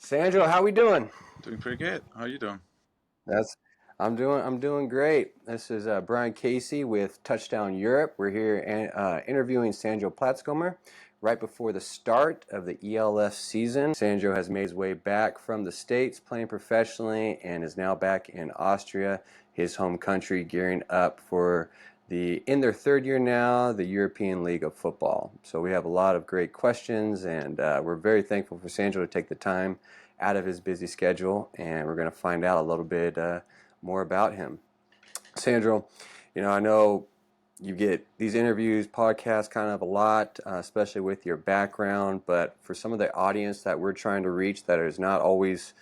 Sandro, how we doing? Doing pretty good. How you doing? That's I'm doing great. This is Brian Casey with Touchdown Europe. We're here interviewing Sandro Platzgummer right before the start of the ELF season. Sandro has made his way back from the States playing professionally and is now back in Austria, his home country, gearing up for in their third year now, the European League of Football. So we have a lot of great questions, and we're very thankful for Sandro to take the time out of his busy schedule, and we're going to find out a little bit more about him. Sandro, I know you get these interviews, podcasts kind of a lot, especially with your background, but for some of the audience that we're trying to reach that is not always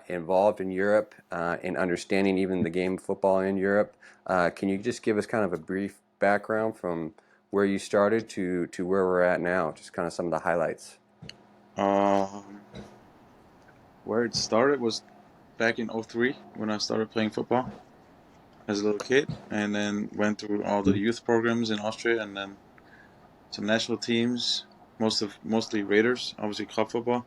involved in Europe, in understanding even the game of football in Europe, can you just give us kind of a brief background from where you started to where we're at now, just kind of some of the highlights? Um, where it started was back in '03 when I started playing football as a little kid, and then went through all the youth programs in Austria, and then some national teams. Mostly Raiders, obviously club football.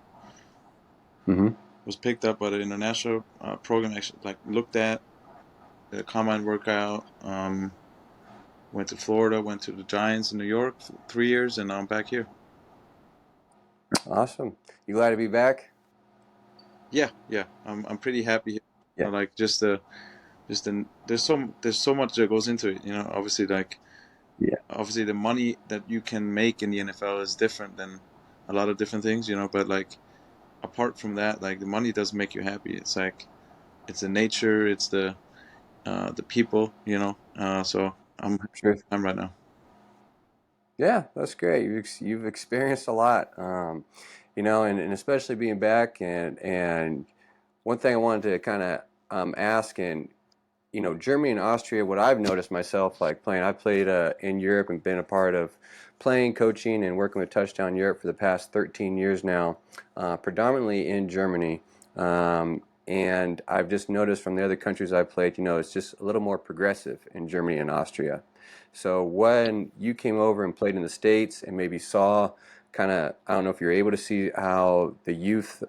Mm-hmm. Was picked up by the international program. Actually, like looked at the combine workout. Went to Florida, went to the Giants in New York 3 years, and now I'm back here. Awesome. You glad to be back? Yeah, yeah. I'm pretty happy here. Yeah. Like there's so much that goes into it. Obviously, like Yeah. obviously the money that you can make in the NFL is different than a lot of different things. But like apart from that, like the money does make you happy. It's like it's the nature, it's the people. So Sure. I'm right now. Yeah, that's great. You've experienced a lot, and especially being back and one thing I wanted to kind of ask, and Germany and Austria, what I've noticed myself like playing, I've played in Europe and been a part of playing, coaching, and working with Touchdown Europe for the past 13 years now, predominantly in Germany. And I've just noticed from the other countries I've played, it's just a little more progressive in Germany and Austria. So when you came over and played in the States and maybe saw kind of, I don't know if you're able to see how the youth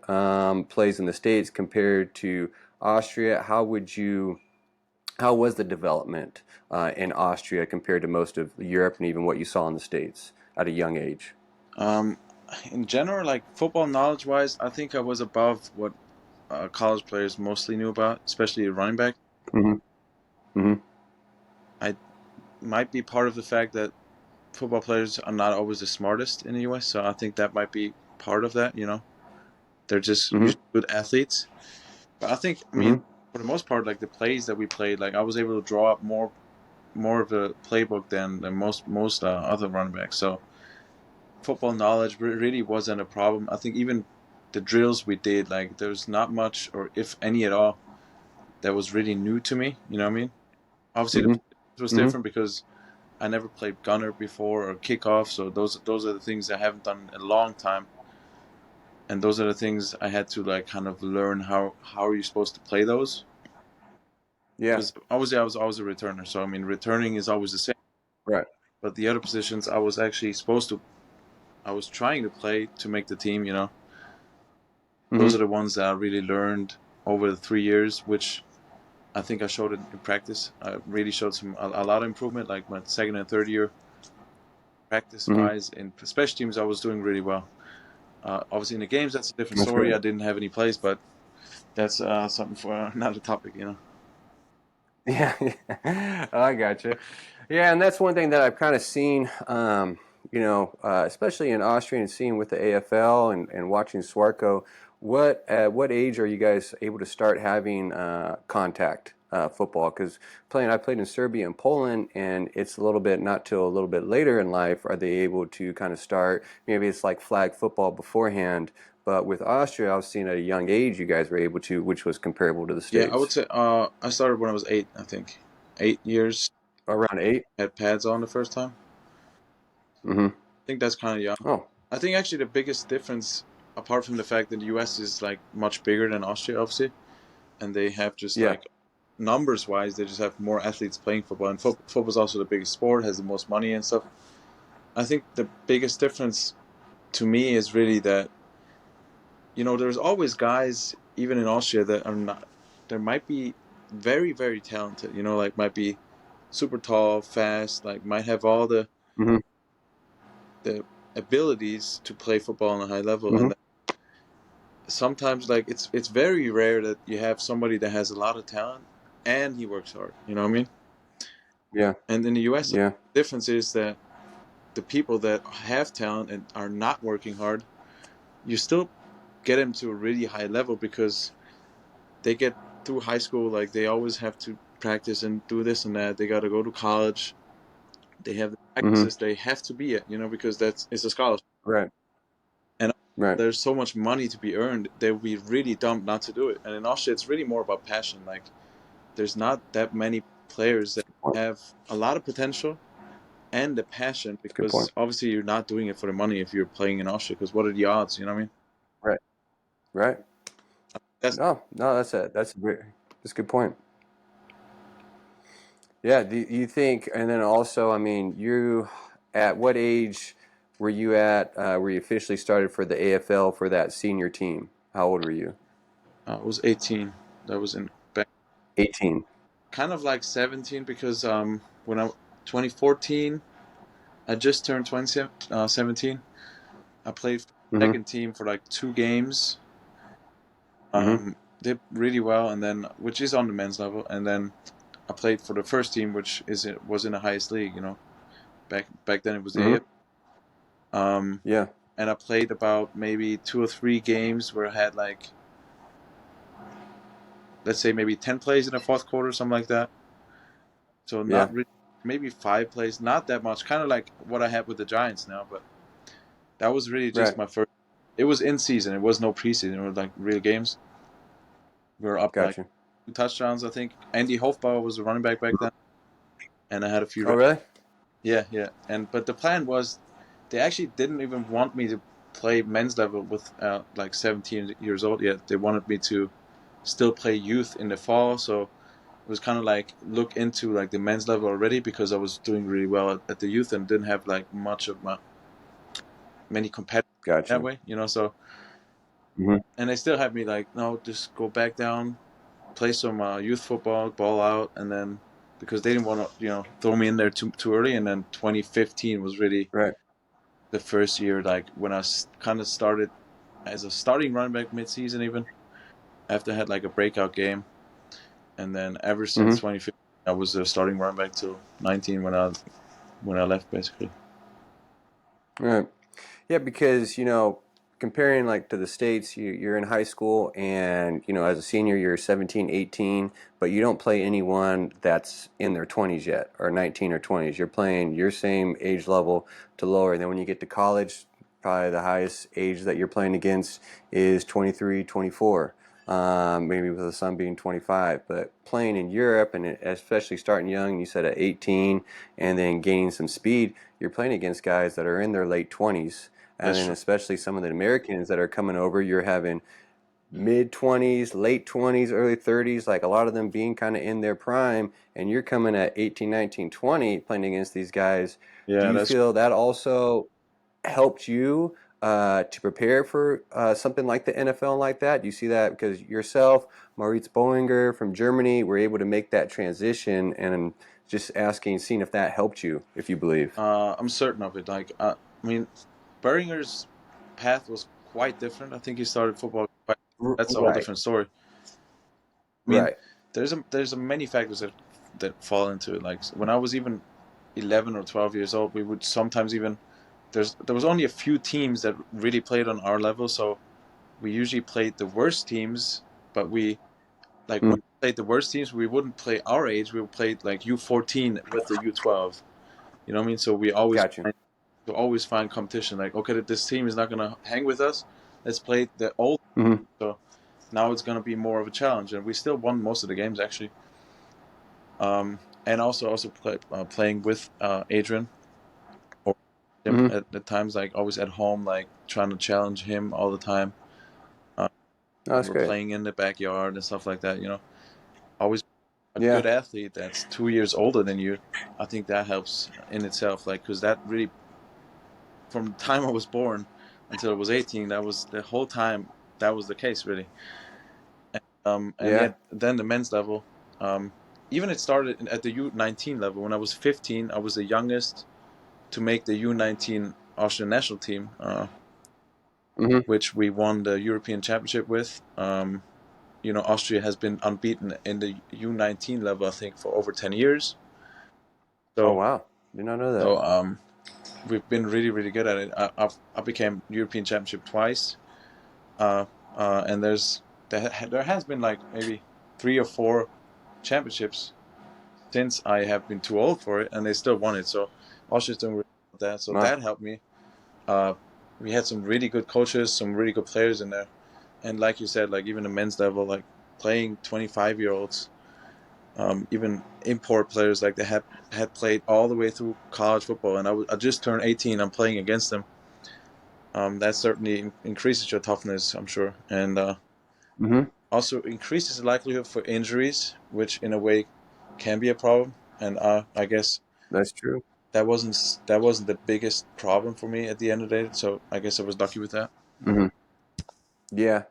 plays in the States compared to Austria, how was the development in Austria compared to most of Europe and even what you saw in the States at a young age? Um, in general, like football knowledge wise, I think I was above what college players mostly knew about, especially running back. Mm-hmm. Mm-hmm. I might be part of the fact that football players are not always the smartest in the US, so I think that might be part of that. They're just Mm-hmm. usually good athletes. But I think, I mean, Mm-hmm. for the most part, like the plays that we played, like I was able to draw up more of a playbook than most other running backs. So football knowledge really wasn't a problem. I think even the drills we did, like there was not much, or if any at all, that was really new to me. You know what I mean? Obviously, the Mm-hmm. it was Mm-hmm. different because I never played gunner before or kickoff, so those are the things I haven't done in a long time, and those are the things I had to like kind of learn how are you supposed to play those. Yeah. Because obviously I was always a returner, so I mean returning is always the same. Right. But the other positions I was actually I was trying to play to make the team. Those are Mm-hmm. the ones that I really learned over the 3 years, which I think I showed it in practice. I really showed a lot of improvement, like my second and third year practice Mm-hmm. wise. In special teams, I was doing really well. Obviously, in the games, that's a different That's story. great. I didn't have any plays, but that's something for another topic. Yeah, yeah. Oh, I got you. Yeah, and that's one thing that I've kind of seen, especially in Austria and seeing with the AFL and watching Swarco. At what age are you guys able to start having contact football? Because I played in Serbia and Poland, and it's a little bit not till a little bit later in life are they able to kind of start. Maybe it's like flag football beforehand. But with Austria, I was seeing at a young age you guys were able to, which was comparable to the Yeah, I would States. say I started when I was 8, I think. 8 years, Around 8. had pads on the first time. Mm-hmm. I think that's kind of young. Oh, I think actually the biggest difference, apart from the fact that the US is like much bigger than Austria, obviously, and they have just yeah. like numbers wise, they just have more athletes playing football, and football is also the biggest sport, has the most money and stuff. I think the biggest difference to me is really that there's always guys even in Austria that are not. There might be very very talented. Like might be super tall, fast, like might have all Hmm. the abilities to play football on a high level, Hmm. and sometimes like it's very rare that you have somebody that has a lot of talent and he works hard. You know what I mean? Yeah. And in the US, the Yeah. difference is that the people that have talent and are not working hard, you still get them to a really high level because they get through high school, like they always have to practice and do this and that. They got to go to college. They have the Hmm. practices they have to be at, because it's a scholarship. Right. And Right. there's so much money to be earned. They would be really dumb not to do it. And in Austria, it's really more about passion. Like there's not that many players that Good point. have a lot of potential and the passion That's a good point. because obviously you're not doing it for the money if you're playing in Austria. Because what are the odds? You know what I mean? Right. Right. That's No, no, that's a good point. Yeah, do you think, and then also, I mean, at what age were you at, where you officially started for the AFL for that senior team? How old were you? I was 18. That was in back 18. kind of like 17 because when I 2014 I just turned 17. I played for the Mm-hmm. second team for like 2 games. Mm-hmm. Did really well, and then which is on the men's level, and then I played for the first team, which was in the highest league. Back then it was the Mm-hmm. AF. Yeah. And I played about maybe 2 or 3 games where I had like, let's say maybe 10 plays in the fourth quarter, something like that. So Yeah. not really, maybe 5 plays, not that much. Kind of like what I had with the Giants now, but that was really just Right. my first. It was in season. It was no preseason. It was like real games. We were up like Gotcha. 2 touchdowns, I think. Andy Hofbauer was the running back then, and I had a few. Oh, really? Yeah, yeah. And but the plan was, they actually didn't even want me to play men's level with like 17 years old yet. They wanted me to still play youth in the fall. So it was kind of like look into like the men's level already because I was doing really well at the youth and didn't have like much of my many competitors that Gotcha. way. So Mm-hmm. and they still had me like, no, just go back down, play some youth football, ball out, and then because they didn't want to, throw me in there too early. And then 2015 was really Right. the first year, like when I kind of started as a starting running back mid-season, even after I had like a breakout game, and then ever since Mm-hmm. 2015, I was a starting running back till 19 when I left, basically. Right. Yeah, because comparing like to the States, you're in high school and as a senior you're 17, 18, but you don't play anyone that's in their 20s yet or 19 or 20s. You're playing your same age level to lower. And then when you get to college, probably the highest age that you're playing against is 23, 24. Maybe with the son being 25, but playing in Europe and especially starting young, you said at 18, and then gaining some speed, you're playing against guys that are in their late 20s, and That's then true. especially some of the Americans that are coming over, you're having mid 20s, late 20s, early 30s, like a lot of them being kind of in their prime, and you're coming at 18, 19, 20 playing against these guys. Do Yeah, you that's feel that also helped you to prepare for something like the NFL like that? Do you see that because yourself, Maurice Boehlinger from Germany, were able to make that transition, and just asking, seeing if that helped you, if you believe. I'm certain of it. Like, I mean, Beringer's path was quite different. I think he started football. That's a whole Right, different story. I mean, right. there's a many factors that fall into it. Like when I was even 11 or 12 years old, we would sometimes even there was only a few teams that really played on our level, so we usually played the worst teams. But we like when Mm, we played the worst teams, we wouldn't play our age. We would play like U14 with the U12. You know what I mean? So we always got you. always find competition. Like, okay, this team is not gonna hang with us. Let's play the old. Hmm. So now it's gonna be more of a challenge, and we still won most of the games actually. And also playing with Adrian or him Hmm. at times, like always at home, like trying to challenge him all the time. Uh, No, that's we're great. playing in the backyard and stuff like that. Always a Yeah. good athlete that's 2 years older than you. I think that helps in itself, like because that really from the time I was born until I was 18, that was the whole time. that was the case really. And Yeah. yet then the men's level, um, even it started at the U19 level. When I was 15, I was the youngest to make the U19 Austrian national team, Hmm. which we won the European Championship with. Austria has been unbeaten in the U19 level, I think, for over 10 years. Oh So, wow, did not know that. so we've been really, really good at it. I became European Championship twice, uh, and there has been like maybe 3 or 4 championships since I have been too old for it, and they still won it. So Austria's doing really well with that. So Wow. that helped me. Uh, we had some really good coaches, some really good players in there, and like you said, like even the men's level, like playing 25-year-olds, even import players, like they had played all the way through college football, and I just turned 18. I'm playing against them. That certainly increases your toughness, I'm sure, and Hmm. also increases the likelihood for injuries, which in a way can be a problem. And I guess That's true. that wasn't the biggest problem for me at the end of the day. So I guess I was lucky with that. Hmm. Yeah.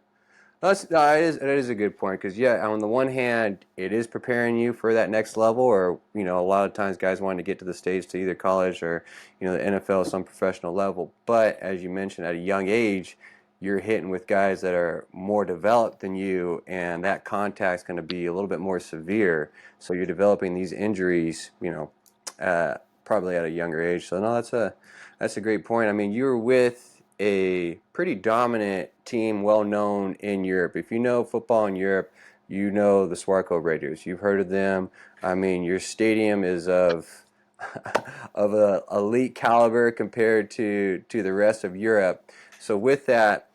That's no, it is a good point because yeah, on the one hand, it is preparing you for that next level, or a lot of times guys want to get to the stage to either college or the NFL, some professional level. But as you mentioned, at a young age, you're hitting with guys that are more developed than you, and that contact's going to be a little bit more severe. So you're developing these injuries, probably at a younger age. So no, that's a great point. I mean, you were with a pretty dominant team, well known in Europe. If you know football in Europe, you know the Swarco Raiders. You've heard of them. I mean, your stadium is of of a elite caliber compared to the rest of Europe. So with that,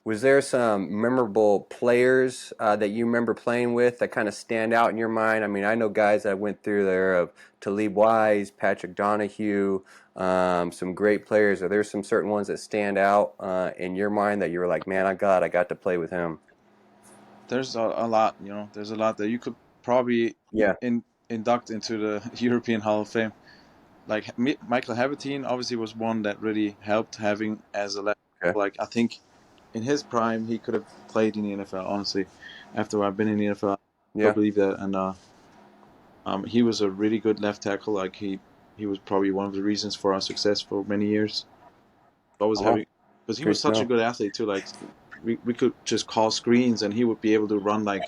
was there some memorable players that you remember playing with that kind of stand out in your mind? I mean, I know guys that went through there of Talib Wise, Patrick Donahue, some great players. Are there some certain ones that stand out in your mind that you were like, man, I got to play with him? There's a lot, There's a lot that you could probably Yeah. induct into the European Hall of Fame. Like Michael Havertine, obviously, was one that really helped having as a left. Okay. Like I think in his prime, he could have played in the NFL. Honestly, after I've been in the NFL, I still Yeah. believe that. And he was a really good left tackle. Like he was probably one of the reasons for our success for many years. Always Oh, having, because he great was to such a know. good athlete too. Like we could just call screens and he would be able to run like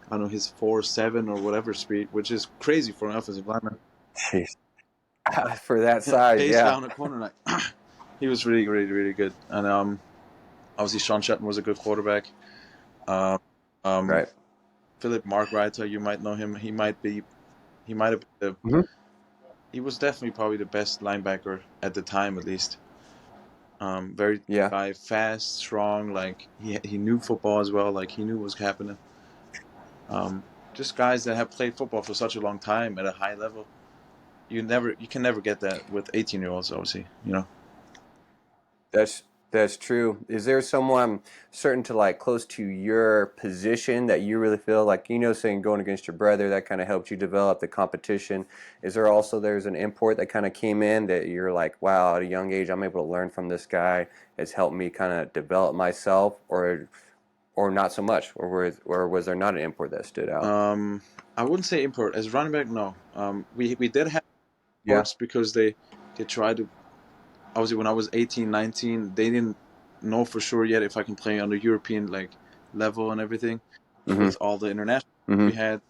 I don't know his 4.7 or whatever speed, which is crazy for an offensive lineman. Jeez. For that size, Pace yeah. down a corner like he was really really really good. And obviously Sean Shetton was a good quarterback. Um, um, Right. Philip Markreiter, you might know him. He might have been Hmm. he was definitely probably the best linebacker at the time at least. Very Yeah. guy, fast, strong. Like he knew football as well. Like he knew what was happening. Just guys that have played football for such a long time at a high level. You can never get that with 18-year-olds. Obviously, That's that's true. Is there someone certain to like close to your position that you really feel like saying going against your brother that kind of helped you develop the competition? Is there also there's an import that kind of came in that you're like, wow, at a young age I'm able to learn from this guy. It's helped me kind of develop myself, or not so much, or was there not an import that stood out? um, I wouldn't say import as running back. No, we did have Yeah. imports because they tried to. Obviously, when I was 18, 19, they didn't know for sure yet if I can play on the European like level and everything Mhm. with all the international we Mhm. had.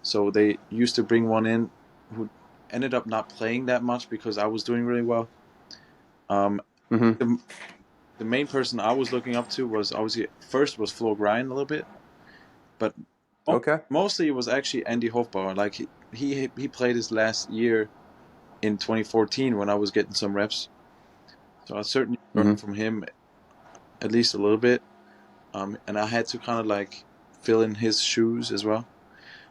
So they used to bring one in who ended up not playing that much because I was doing really well. Um, Mhm. the, the main person I was looking up to was obviously first was Flo Grind a little bit, but Okay. mostly it was actually Andy Hofbauer. Like he played his last year in 2014 when I was getting some reps, so I certainly Mhm. learned from him at least a little bit. And I had to kind of like fill in his shoes as well,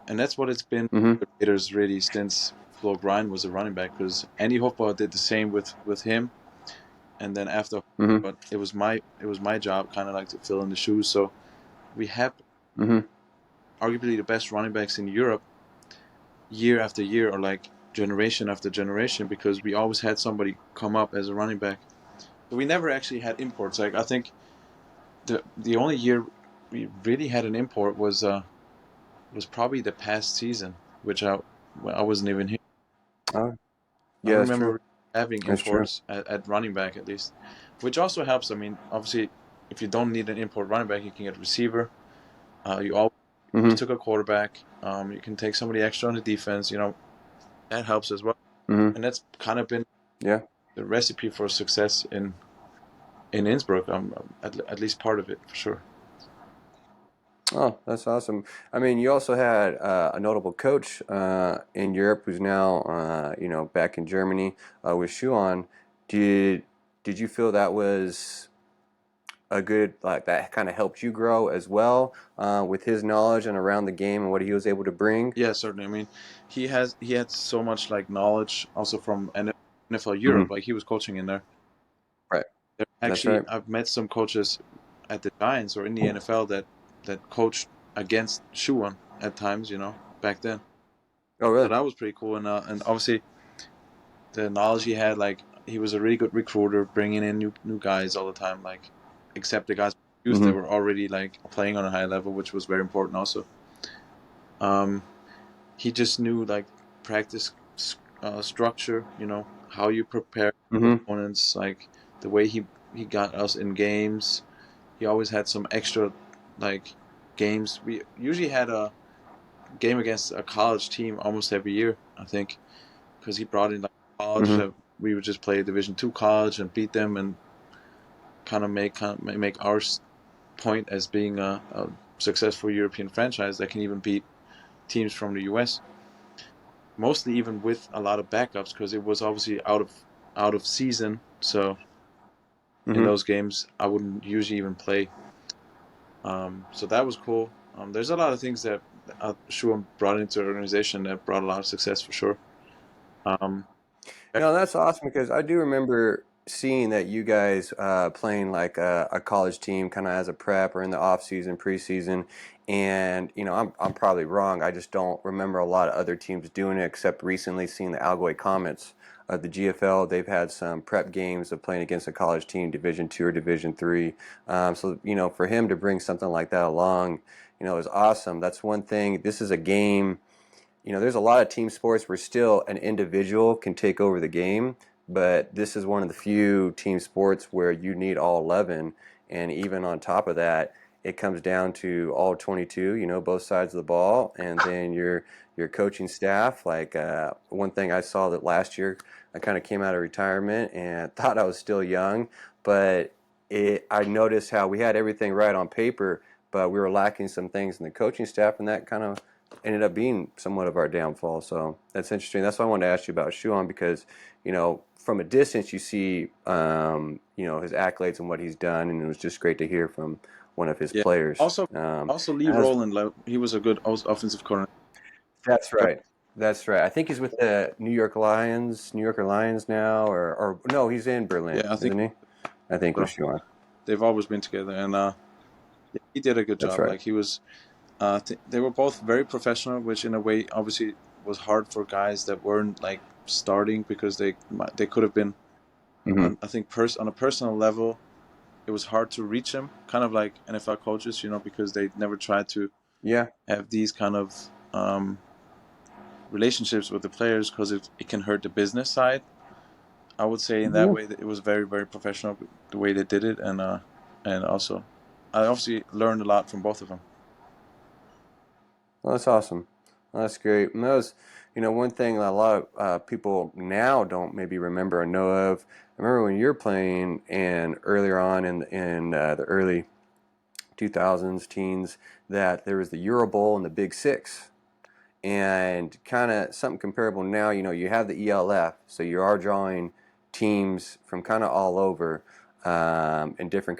and that's what it's been Mhm. with Raiders really since Flo Grind was a running back because Andy Hofbauer did the same with him, and then after, Mhm. but it was my job kind of like to fill in the shoes. So we have Mhm. arguably the best running backs in Europe year after year or like generation after generation because we always had somebody come up as a running back. So we never actually had imports. Like I think the only year we really had an import was probably the past season, which I wasn't even here. Oh, I yeah, don't that's true. remember having That's true. imports at running back at least, which also helps. I mean, obviously, if you don't need an import running back, you can get a receiver. You always Mm-hmm. took a quarterback. You can take somebody extra on the defense. That helps as well. Mm-hmm. And that's kind of been Yeah. the recipe for success in Innsbruck. At least part of it for sure. Oh, that's awesome. I mean, you also had a notable coach in Europe who's now, back in Germany with Schuon. Did did you feel that was a good like that kind of helped you grow as well with his knowledge and around the game and what he was able to bring? Yeah, certainly. I mean, he had so much like knowledge also from NFL Europe. Hmm. Like he was coaching in there. Right. That's Actually, right. I've met some coaches at the Giants or in the NFL that coached against Schuon at times. Back then. Oh, So really? that was pretty cool. And obviously the knowledge he had, like he was a really good recruiter, bringing in new guys all the time. Like, except the guys from youth that Hmm. were already like playing on a high level, which was very important also. Um, he just knew like practice structure. How you prepare Hmm. opponents, like the way he got us in games. He always had some extra like games. We usually had a game against a college team almost every year, I think, because he brought in like college Hmm. that we would just play Division 2 college and beat them and make our point as being a successful European franchise that can even beat teams from the US. Mostly even with a lot of backups because it was obviously out of season. So in Hmm. those games, I wouldn't usually even play. So that was cool. There's a lot of things that Shuam brought into the organization that brought a lot of success for sure. Um, That's awesome because I do remember seeing that you guys playing like a college team kind of as a prep or in the off season, preseason, and I'm probably wrong. I just don't remember a lot of other teams doing it except recently seeing the Algoy Comets. The GFL, they've had some prep games of playing against a college team, Division 2 or Division 3. So for him to bring something like that along, is awesome. That's one thing. This is a game. There's a lot of team sports where still an individual can take over the game, but this is one of the few team sports where you need all 11. And even on top of that, it comes down to all 22, both sides of the ball, and then your coaching staff. Like one thing I saw that last year, I kind of came out of retirement and thought I was still young, but I noticed how we had everything right on paper, but we were lacking some things in the coaching staff, and that kind of ended up being somewhat of our downfall. So that's interesting. That's why I wanted to ask you about Shuon because, from a distance you see, his accolades and what he's done, and it was just great to hear from one of his yeah. players. Also Lee As Rowland, like, he was a good offensive coordinator. That's right. That's right. I think he's with the New Yorker Lions now, or no, he's in Berlin, Yeah, I think isn't he? I think with so. Shuon. They've always been together, and he did a good That's job. right. Like he was, they were both very professional, which in a way obviously was hard for guys that weren't like starting because they could have been Hmm. on, I think on a personal level it was hard to reach them, kind of like NFL coaches, because they never tried to Yeah. have these kind of relationships with the players because it can hurt the business side. I would say in that Yeah. way that it was very very professional the way they did it, and also I obviously learned a lot from both of them. Well, that's awesome. Well, that's great. And that was, one thing that a lot of people now don't maybe remember or know of. I remember when you were playing and earlier on in the early 2000s, teens, that there was the Euro Bowl and the Big Six. And kind of something comparable now, you have the ELF, so you are drawing teams from kind of all over in different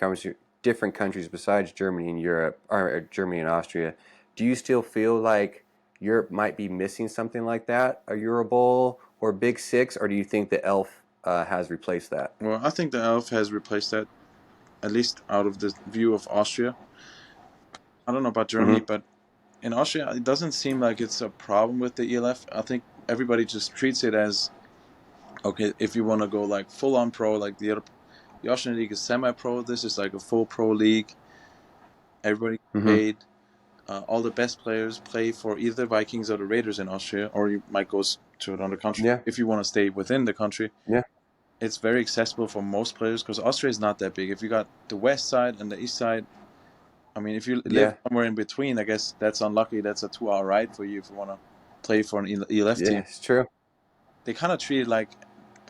countries besides Germany and Europe, or Germany and Austria. Do you still feel like Europe might be missing something like that, a Euro Bowl or Big Six, or do you think the ELF has replaced that? Well, I think the elf has replaced that, at least out of the view of Austria. I don't know about Germany, Mm-hmm. but in Austria it doesn't seem like it's a problem with the ELF. I think everybody just treats it as okay. If you want to go like full on pro, like the Austrian league is semi pro, this is like a full pro league. Everybody Mm-hmm. paid. All the best players play for either Vikings or the Raiders in Austria, or you might go to another country Yeah. if you want to stay within the country. Yeah. It's very accessible for most players because Austria is not that big. If you got the west side and the east side, I mean, if you live Yeah. somewhere in between, I guess that's unlucky. That's a 2 hour ride for you if you want to play for an ELF Yeah. team. It's true. They kind of treat it like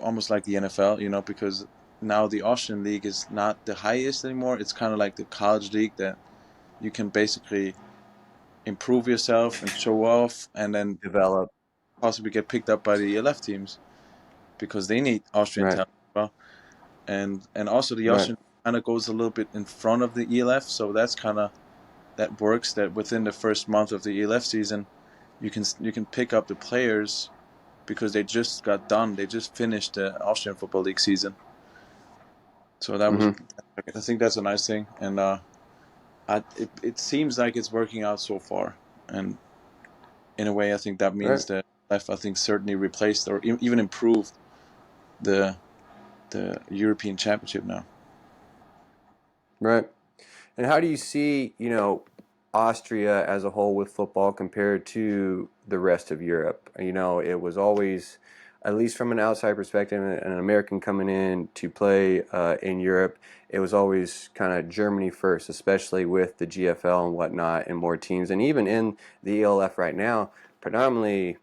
almost like the NFL, because now the Austrian league is not the highest anymore. It's kind of like the college league that you can basically improve yourself and show off, and then Develop. possibly get picked up by the ELF teams because they need Austrian Right. talent as well. And also the Right. Austrian kind of goes a little bit in front of the ELF, so that works. That within the first month of the ELF season, you can pick up the players because they just got done. They just finished the Austrian Football League season, so Mm-hmm. I think that's a nice thing, and it seems like it's working out so far. And in a way, I think that Right. means that ELF, I think, certainly replaced or even improved the the European Championship now. Right. And how do you see, Austria as a whole with football compared to the rest of Europe? It was always, at least from an outside perspective, an American coming in to play in Europe, it was always kind of Germany first, especially with the GFL and whatnot and more teams. And even in the ELF right now, predominantly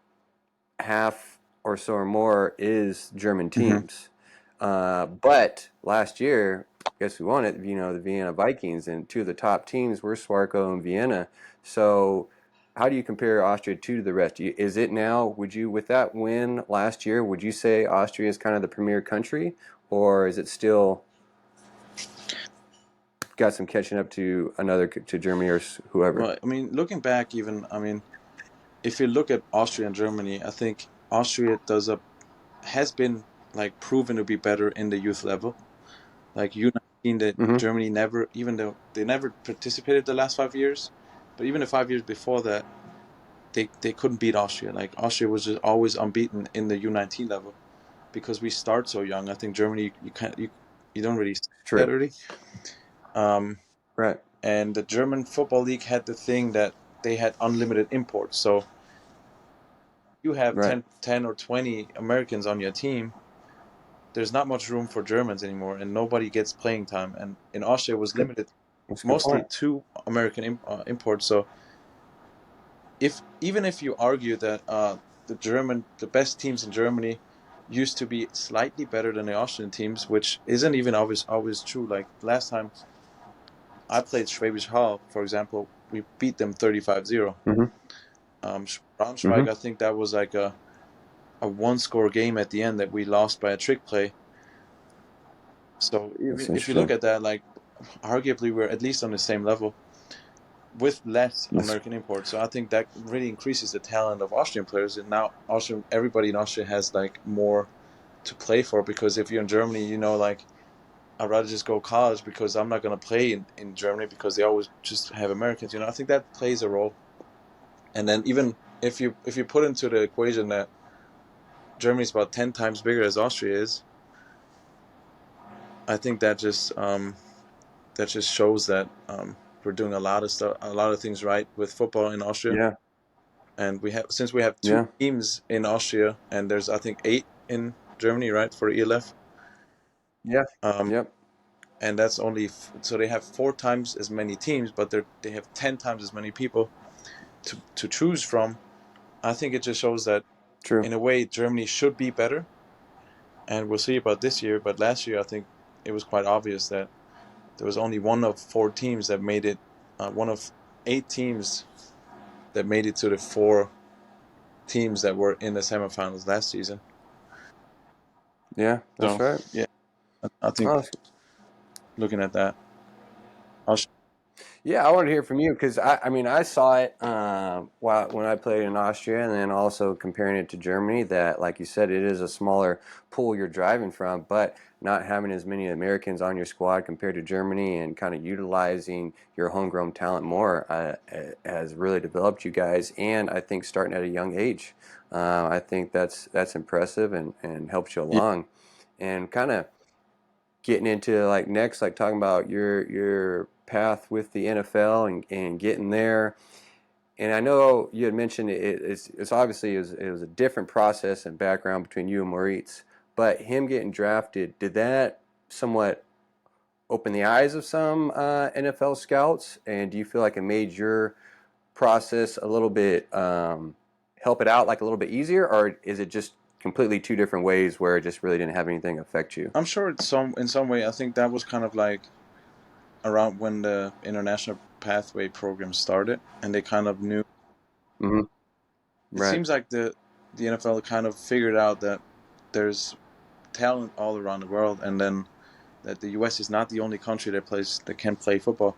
half or so or more is German Hmm. teams. But last year, guess who won it? The Vienna Vikings, and two of the top teams were Swarco and Vienna. So, how do you compare Austria to the rest? Is it now? With that win last year, would you say Austria is kind of the premier country, or is it still got some catching up to Germany or whoever? Well, I mean, looking back, even I mean, if you look at Austria and Germany, I think Austria has been like proven to be better in the youth level. Like U19, that Mm-hmm. Germany never, even though they never participated the last 5 years, but even the 5 years before that, they couldn't beat Austria. Like Austria was just always unbeaten in the U19 level because we start so young. I think Germany, you don't really start that True. early. Um, Right. and the German football league had the thing that they had unlimited imports. So you have Right. 10 or 20 Americans on your team, there's not much room for Germans anymore, and nobody gets playing time. And in Austria, it was Good. limited That's a good mostly point. to American imports. So if even if you argue that the best teams in Germany used to be slightly better than the Austrian teams, which isn't even always true. Like last time I played Schwäbisch Hall, for example, we beat them 35-0. Mm-hmm. Braunschweig, Mm-hmm. I think that was like a one score game at the end that we lost by a trick play. So That's if you look interesting. at that, like arguably we're at least on the same level with less That's American imports. So I think that really increases the talent of Austrian players. And now everybody in Austria has like more to play for, because if you're in Germany, like I'd rather just go college because I'm not going to play in Germany because they always just have Americans. I think that plays a role. And then even if you put into the equation that Germany's about 10 times bigger as Austria is, I think that just shows that we're doing a lot of stuff, a lot of things right with football in Austria. yeah. And since we have two Yeah. teams in Austria, and there's I think 8 in Germany, right, for ELF. Yeah. Um, Yep. and that's only so they have 4 times as many teams, but they have 10 times as many people to choose from. I think it just shows that True. in a way Germany should be better, and we'll see about this year. But last year, I think it was quite obvious that there was only one of 4 teams that made it, one of 8 teams that made it to the 4 teams that were in the semifinals last season. Yeah, that's So right. yeah, I think Oh, looking at that, I'll yeah, I want to hear from you because I mean, I saw it when I played in Austria, and then also comparing it to Germany. That, like you said, it is a smaller pool you're driving from, but not having as many Americans on your squad compared to Germany, and kind of utilizing your homegrown talent more has really developed you guys. And I think starting at a young age, I think that's impressive and helps you yeah, along, and kind of. getting into like next, like talking about your path with the NFL and getting there. And I know you had mentioned it's obviously it was a different process and background between you and Moritz, but him getting drafted, did that somewhat open the eyes of some NFL scouts? And do you feel like it made your process a little bit help it out like a little bit easier, or is it just completely two different ways where it just really didn't have anything affect you? I'm sure it's in some way. I think that was kind of like around when the international pathway program started, and they kind of knew. Mm-hmm. It Right. seems like the NFL kind of figured out that there's talent all around the world, and then that the U.S. is not the only country that can play football.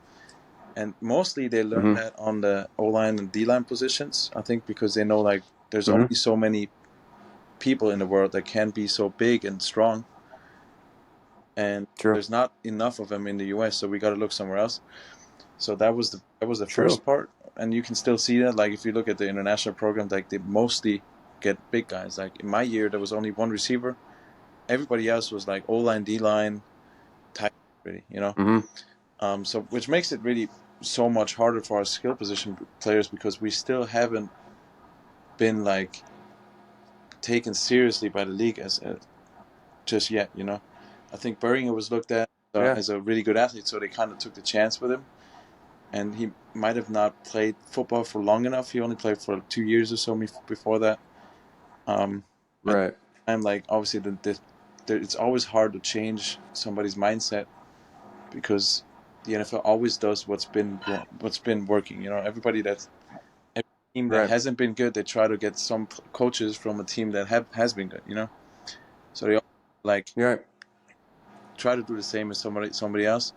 And mostly they learn Mm-hmm. that on the O line and D line positions. I think because they know like there's Mm-hmm. only so many people in the world that can be so big and strong, and True. there's not enough of them in the U.S. So we got to look somewhere else. So that was the True. first part, and you can still see that. Like if you look at the international program, like they mostly get big guys. Like in my year, there was only one receiver. Everybody else was like O line, D line, tight, really. Mm-hmm. So which makes it really so much harder for our skill position players because we still haven't been like taken seriously by the league as just yet. I think Beringer was looked at Yeah. as a really good athlete, so they kind of took the chance with him. And he might have not played football for long enough. He only played for 2 years or so before that. And Right. I'm like, obviously, it's always hard to change somebody's mindset because the NFL always does what's been working. Every team that Right. hasn't been good, they try to get some coaches from a team that has been good. So they all, like Right. try to do the same as somebody else.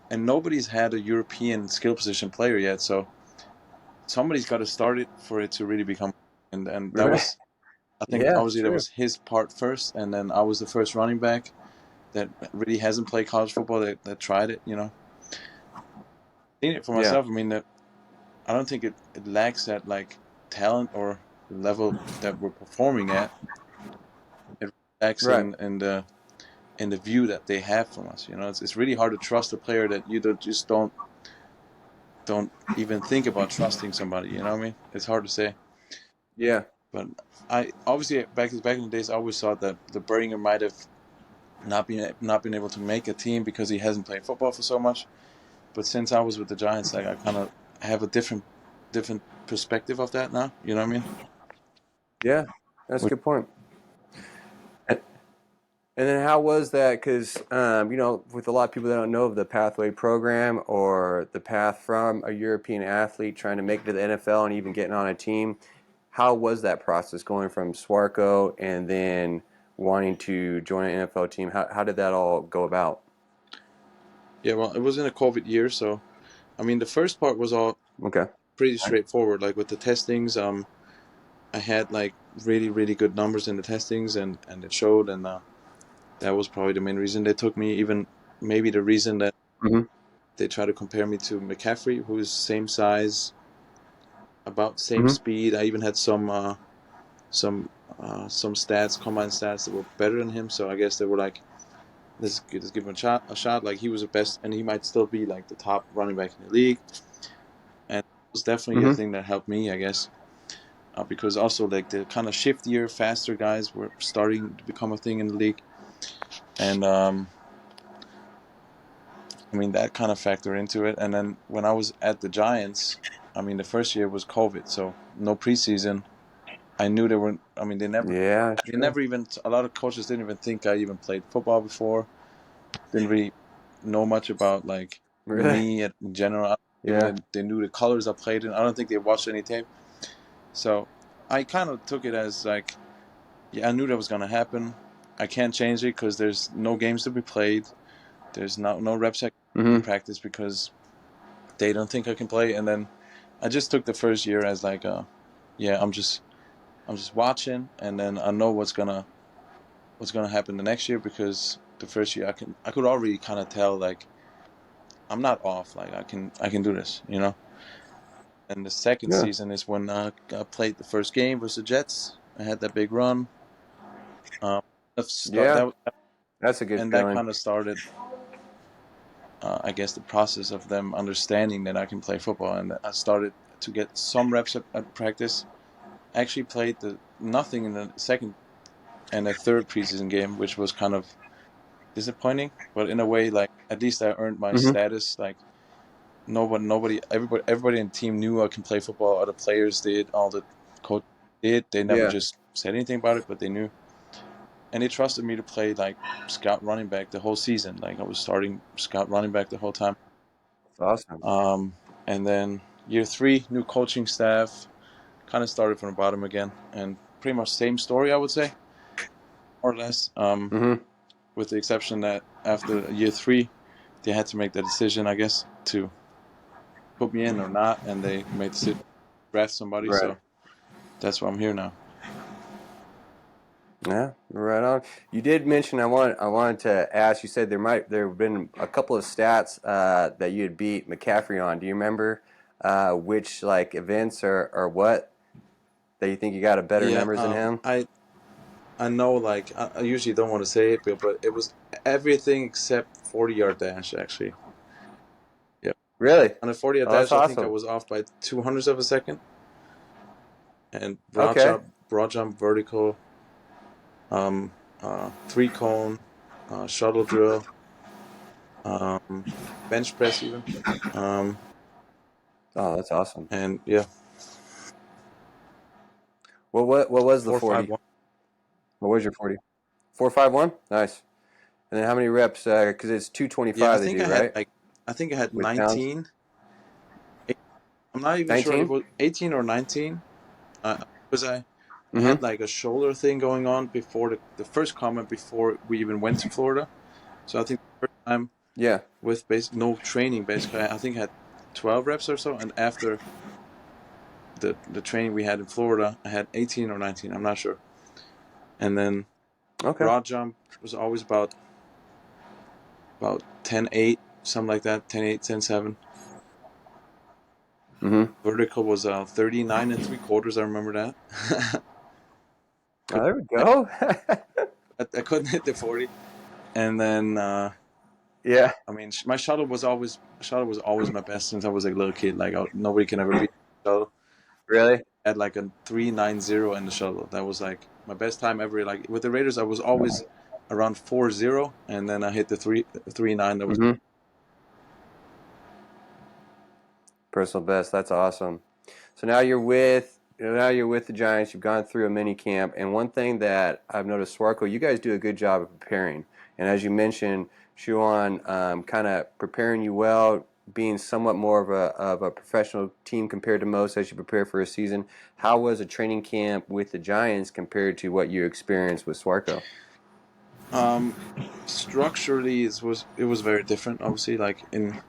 And nobody's had a European skill position player yet, so somebody's got to start it for it to really become. And that Right. was, I think, Yeah. obviously that True. was his part first, and then I was the first running back that really hasn't played college football that tried it. Seen it for Yeah. myself. I mean, that I don't think it lacks that like talent or level that we're performing at. It lacks Right. in the view that they have from us. It's really hard to trust a player that you don't even think about trusting somebody. You know what I mean? It's hard to say. Yeah. But I obviously back in the days I always thought that the Beringer might have not been able to make a team because he hasn't played football for so much. But since I was with the Giants, like I kind of have a different perspective of that now. You know what I mean? Yeah. That's a Which, good point. And then how was that? Because with a lot of people that don't know of the Pathway program or the path from a European athlete trying to make it to the NFL and even getting on a team, how was that process going from Swarco and then wanting to join an NFL team? How did that all go about? yeah, well, it was in a COVID year, so I mean the first part was all Okay. pretty straightforward. Like with the testings, I had like really really good numbers in the testings, and it showed, and that was probably the main reason they took me. Even maybe the reason that Mm-hmm. they try to compare me to McCaffrey, who is same size, about same Mm-hmm. speed. I even had some some stats, combine stats that were better than him. So I guess they were like, let's give him a shot. Like he was the best, and he might still be like the top running back in the league. And it was definitely a Mm-hmm. thing that helped me, I guess, because also like the kind of shiftier, faster guys were starting to become a thing in the league, and I mean that kind of factored into it. And then when I was at the Giants, I mean the first year was COVID, so no preseason. I knew they weren't. I mean, they never, Yeah, they true. never even. A lot of coaches didn't even think I even played football before. Didn't really know much about like Really? me in general. Even Yeah. they knew the colors I played in. I don't think they watched any tape. So I kind of took it as like, yeah, I knew that was gonna happen. I can't change it because there's no games to be played. There's no reps in Mm-hmm. practice because they don't think I can play. And then I just took the first year as like, yeah, I'm just watching, and then I know what's gonna happen the next year because the first year I could already kind of tell like I'm not off, like I can do this. And the second Yeah. season is when I played the first game versus the Jets. I had that big run. Um, Yeah. That's a good and that feeling. kind of started, I guess, the process of them understanding that I can play football, and I started to get some reps at practice. I actually played nothing in the second and the third preseason game, which was kind of disappointing, but in a way, like at least I earned my Mm-hmm. status. Like everybody in the team knew I can play football. Other players did, all the coach did. They never Yeah, just said anything about it, but they knew, and they trusted me to play like scout running back the whole season. Like I was starting scout running back the whole time. that's awesome. And then year 3, new coaching staff, kind of started from the bottom again, and pretty much same story, I would say, more or less. Mm-hmm. With the exception that after year 3, they had to make the decision, I guess, to put me in or not, and they made the decision to draft somebody. Right. So that's why I'm here now. Yeah, right on. You did mention I wanted to ask. You said there have been a couple of stats that you had beat McCaffrey on. Do you remember which like events or what that you think you got a better Yeah, numbers than him? I know, like I usually don't want to say it, but it was everything except 40-yard dash, actually. Yep. Really? On a 40-yard Oh, that's dash, I think I awesome. was off by 200ths of a second, and Okay. broad jump, vertical, three cone, shuttle drill, um, bench press even, um, Oh, that's awesome. and yeah, What was the four five 40? one. What was your 40? 451. Nice. And then how many reps? Because it's Yeah, 225 they do, right? I think I had With pounds. 19. I'm not even sure if it 19. was 18 or 19. Because I Mm-hmm. had like a shoulder thing going on before the first comment before we even went to Florida. So I think the first time Yeah. with no training, basically, I think I had 12 reps or so. And after the training we had in Florida, I had 18 or 19. I'm not sure. And then Okay. broad jump was always about 10-8, something like that, 10-8, 10-7. Mm-hmm. Vertical was 39 and 3/4. I remember that. Oh, there we go. I couldn't hit the 40. And then Yeah. I mean, my shuttle was always my best since I was a little kid. Like nobody can ever beat the shuttle. Really? I had like a 3.90 in the shuttle. That was like my best time ever. Like with the Raiders, I was always around 4.0, and then I hit the 3.9. That was Mm-hmm. Personal best. That's awesome. So now you're with the Giants. You've gone through a mini camp, and one thing that I've noticed, Swarco, you guys do a good job of preparing. And as you mentioned, Shuan kind of preparing you well, being somewhat more of a professional team compared to most as you prepare for a season. How was a training camp with the Giants compared to what you experienced with Swarco? um structurally it was very different. Obviously, like in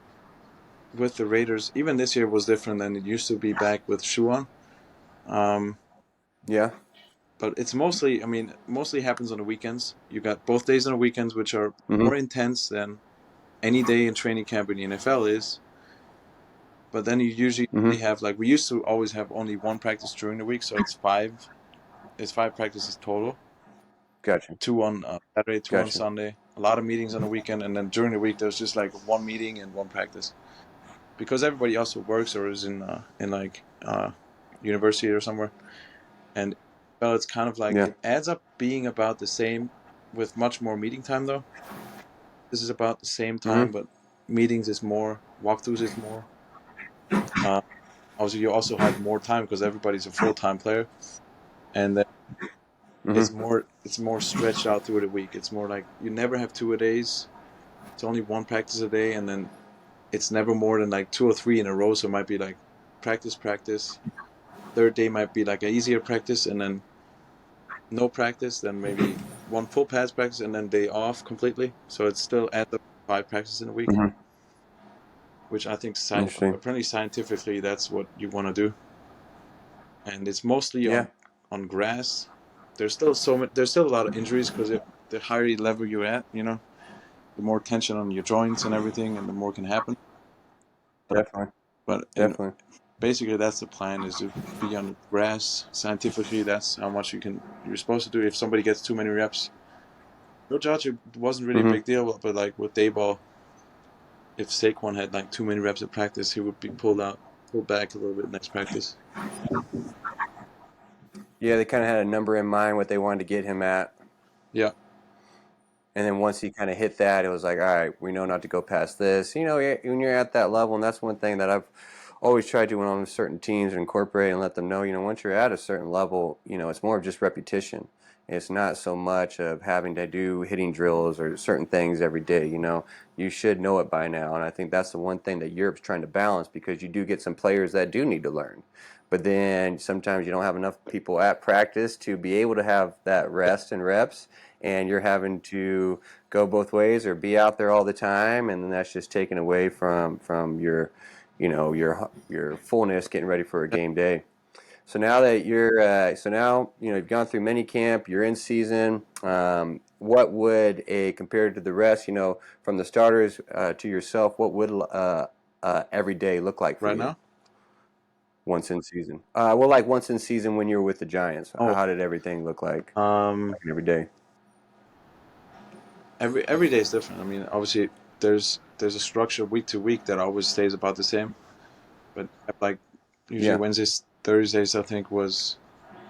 with the Raiders, even this year was different than it used to be back with Shuan. Um, Yeah. but it's mostly, I mean, mostly happens on the weekends. You got both days on the weekends, which are Mm-hmm. more intense than any day in training camp in the NFL is. But then you usually only Mm-hmm. have, like, we used to always have only one practice during the week, so it's five. It's five practices total. Gotcha. Two on Saturday, two on Gotcha. Sunday. A lot of meetings on the weekend, and then during the week there's just like one meeting and one practice because everybody also works or is in like university or somewhere. And well, it's kind of like Yeah. it adds up being about the same with much more meeting time though. This is about the same time, Mm-hmm. but meetings is more, walkthroughs is more. Uh, Obviously, you also have more time because everybody's a full time player, and then Mm-hmm. it's more stretched out through the week. It's more like you never have 2 a days. It's only one practice a day, and then it's never more than like two or three in a row. So it might be like practice. Third day might be like an easier practice, and then no practice, then maybe one full pads practice, and then day off completely. So it still adds up to 5 practices in a week, Mm-hmm. which I think Interesting. apparently scientifically that's what you want to do. And it's mostly Yeah. on grass. There's still there's still a lot of injuries because the higher level you're at, the more tension on your joints and everything, and the more can happen. Definitely. But Definitely. basically that's the plan, is to be on the grass. Scientifically, that's how much you're supposed to do. If somebody gets too many reps, no judge, it wasn't really a Mm-hmm. big deal, but like with Dayball, if Saquon had like too many reps at practice, he would be pulled back a little bit next practice. Yeah, they kind of had a number in mind what they wanted to get him at. Yeah, And then once he kind of hit that, it was like, all right, we know not to go past this. You know, when you're at that level, and that's one thing that I've always tried to when I'm on certain teams and incorporate and let them know, you know, once you're at a certain level, you know, it's more of just repetition. It's not so much of having to do hitting drills or certain things every day. You know, you should know it by now. And I think that's the one thing that Europe's trying to balance because you do get some players that do need to learn. But then sometimes you don't have enough people at practice to be able to have that rest and reps, and you're having to go both ways or be out there all the time, and then that's just taken away from your, you know, your fullness getting ready for a game day. So now that you're so now you know you've gone through mini camp, you're in season. What would a compared to the rest, you know, from the starters to yourself, what would every day look like for right you now. once in season? Well, like once in season when you were with the Giants, Oh, how did everything look um, like every day? every day is different. I mean, obviously, there's a structure week to week that always stays about the same. But like usually Yeah. Wednesdays, Thursdays, I think was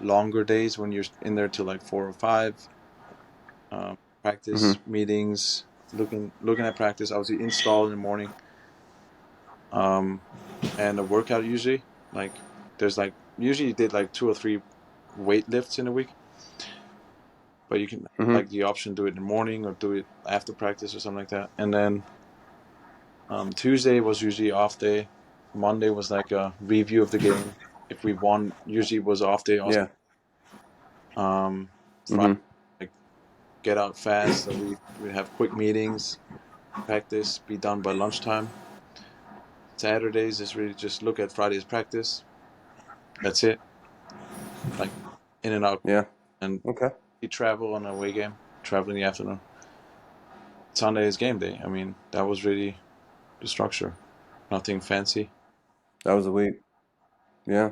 longer days when you're in there till like 4 or 5. Mm-hmm. Practice meetings, looking at practice. Obviously, install in the morning. Um, and a workout usually. Like there's like usually you did like 2 or 3 weight lifts in a week, but you can Mm-hmm. like the option do it in the morning or do it after practice or something like that. And then Tuesday was usually off day. Monday was like a review of the game. If we won, usually was off day also. Yeah. Friday, Mm-hmm. like get out fast, so we have quick meetings, practice, be done by lunchtime. Saturdays is really just look at Friday's practice. That's it. Like in and out, Yeah. and Okay. we travel on a away game. Travel in the afternoon. Sunday is game day. I mean, that was really the structure. Nothing fancy. That was a week. Yeah.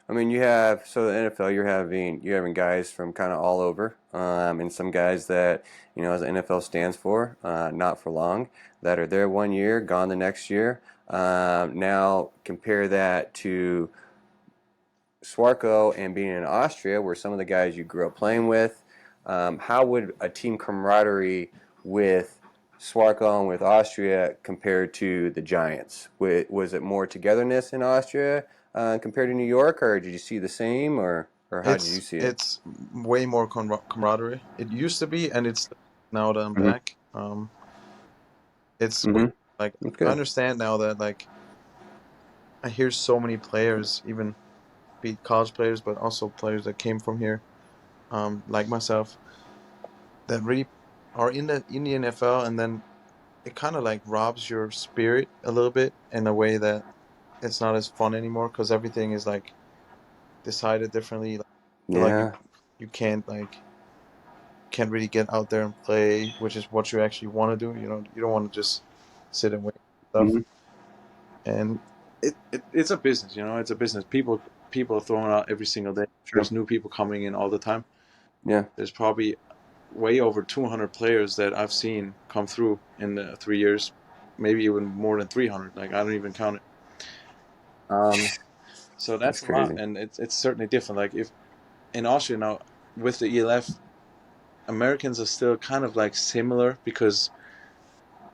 I mean, you have so the NFL, you're having guys from kind of all over, and some guys that you know as the NFL stands for, not for long, that are there 1 year, gone the next year. Now compare that to Swarco and being in Austria, where some of the guys you grew up playing with. How would a team camaraderie with Swarco and with Austria compared to the Giants? Was it more togetherness in Austria compared to New York, or did you see the same, or how did you see it? It's way more camaraderie. It used to be, and it's now that I'm Mm-hmm. back. It's way Mm-hmm. like That's I good. understand now that like I hear so many players, even be it college players, but also players that came from here, like myself, that really are in the NFL, and then it kind of like robs your spirit a little bit in a way that it's not as fun anymore because everything is like decided differently. Like, feel like Yeah. you can't really get out there and play, which is what you actually want to do. You don't want to just sit and wait and stuff. Mm-hmm. And it's a business, it's a business. People are throwing out every single day. Sure. There's new people coming in all the time. Yeah. There's probably way over 200 players that I've seen come through in the 3 years, maybe even more than 300. Like I don't even count it. So That's that's a lot, crazy. and it's certainly different. Like if in Austria now with the ELF, Americans are still kind of like similar because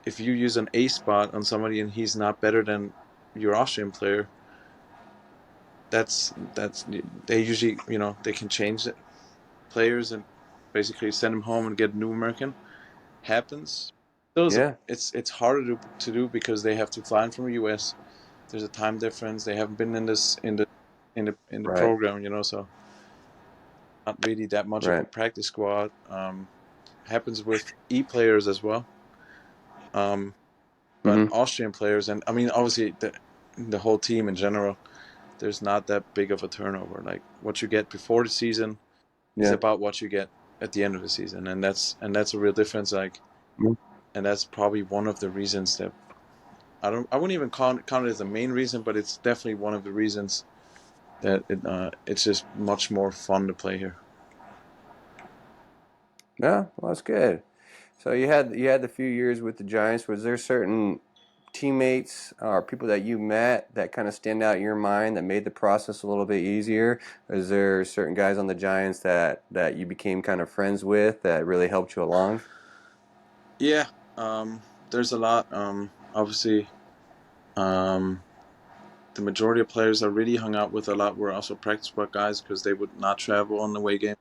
if you use an A spot on somebody and he's not better than your Austrian player, that's they usually they can change it, players and basically send him home and get a new American. Happens. Still, Yeah. it's harder to do because they have to fly in from the U.S. There's a time difference. They haven't been in this in the Right. program, so not really that much of a Right. practice squad. Happens with E players as well. Um, but Mm-hmm. Austrian players, and I mean, obviously the whole team in general, there's not that big of a turnover. Like what you get before the season is Yeah. about what you get at the end of the season, and that's a real difference. Like, Mhm. and that's probably one of the reasons that I wouldn't even count it as the main reason, but it's definitely one of the reasons that it's just much more fun to play here. Yeah. Well, that's good. So you had the few years with the Giants. Was there certain teammates or people that you met that kind of stand out in your mind that made the process a little bit easier? Is there certain guys on the Giants that you became kind of friends with that really helped you along? Yeah, there's a lot. Obviously, um, the majority of players I really hung out with a lot were also practice squad guys because they would not travel on the away game.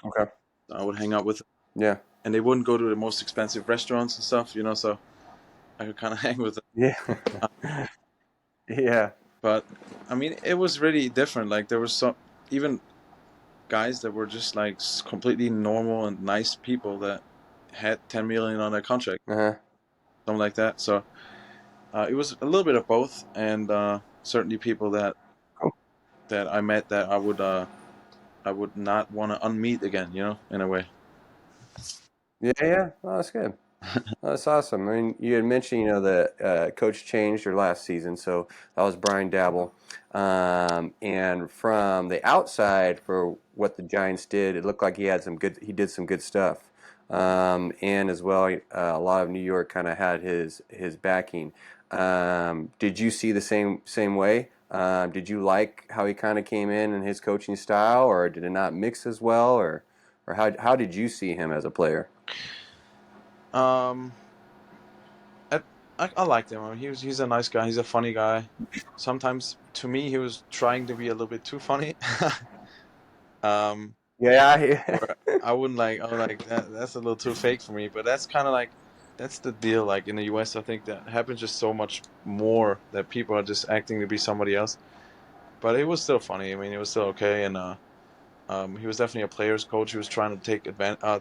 Okay. I would hang out with them, Yeah. and they wouldn't go to the most expensive restaurants and stuff, so I could kind of hang with them. Yeah. Uh, Yeah. but I mean, it was really different. Like there was some even guys that were just like completely normal and nice people that had 10 million on their contract, Uh-huh. something like that. So it was a little bit of both, and certainly people Cool. that I met that I would not want to unmeet again, in a way. Yeah, yeah. Oh, that's good. That's awesome. I mean, you had mentioned, the coach changed your last season, so that was Brian Dabble. And from the outside, for what the Giants did, it looked like he did some good stuff. And as well, a lot of New York kind of had his backing. Did you see the same way? Did you like how he kind of came in and his coaching style, or did it not mix as well, or how did you see him as a player? Um, I, I liked him. I mean, he's a nice guy. He's a funny guy. Sometimes to me, he was trying to be a little bit too funny. um, Yeah, where I was like that's a little too fake for me. But that's kind of like that's the deal. Like in the U.S., I think that happens just so much more that people are just acting to be somebody else. But it was still funny. I mean, it was still okay, and he was definitely a player's coach. He was trying to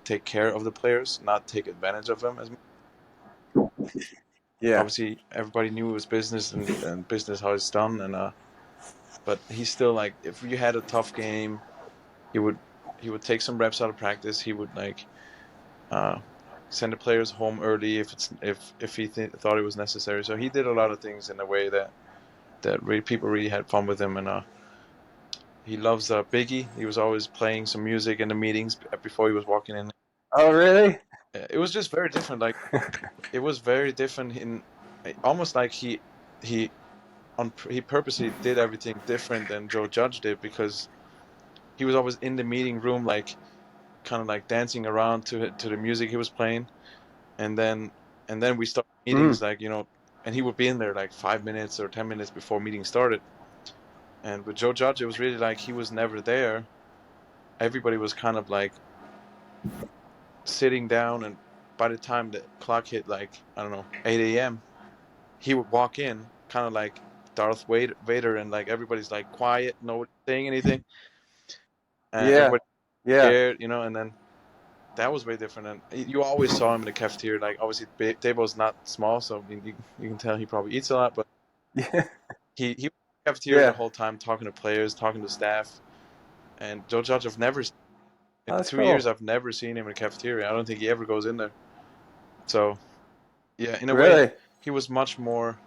take care of the players, not take advantage of them. As yeah. obviously, everybody knew it was business and business how it's done, and but he's still like, if you had a tough game, he would he would take some reps out of practice. He would like uh, send the players home early if he thought it was necessary. So he did a lot of things in a way that really people really had fun with him, and he loves Biggie. He was always playing some music in the meetings before he was walking in. Oh, really? It was just very different. Like it was very different in almost like he he purposely did everything different than Joe Judge did because he was always in the meeting room, like kind of like dancing around to the music he was playing, and then we start Mm, meetings like and he would be in there like 5 minutes or 10 minutes before meeting started. And with Joe Judge, it was really like he was never there. Everybody was kind of like sitting down, and by the time the clock hit like I don't know 8 a.m., he would walk in, kind of like Vader, and like everybody's like quiet, nobody saying anything, and yeah, everybody yeah, scared, and then that was way different. And you always saw him in the cafeteria. Like obviously, Dabo's not small, so you can tell he probably eats a lot. But yeah, he was in the cafeteria the yeah. whole time, talking to players, talking to staff. And Joe Judge, I've never in Oh, the that's 2 years cool. I've never seen him in the cafeteria. I don't think he ever goes in there. So yeah, in a way, Really? he was much more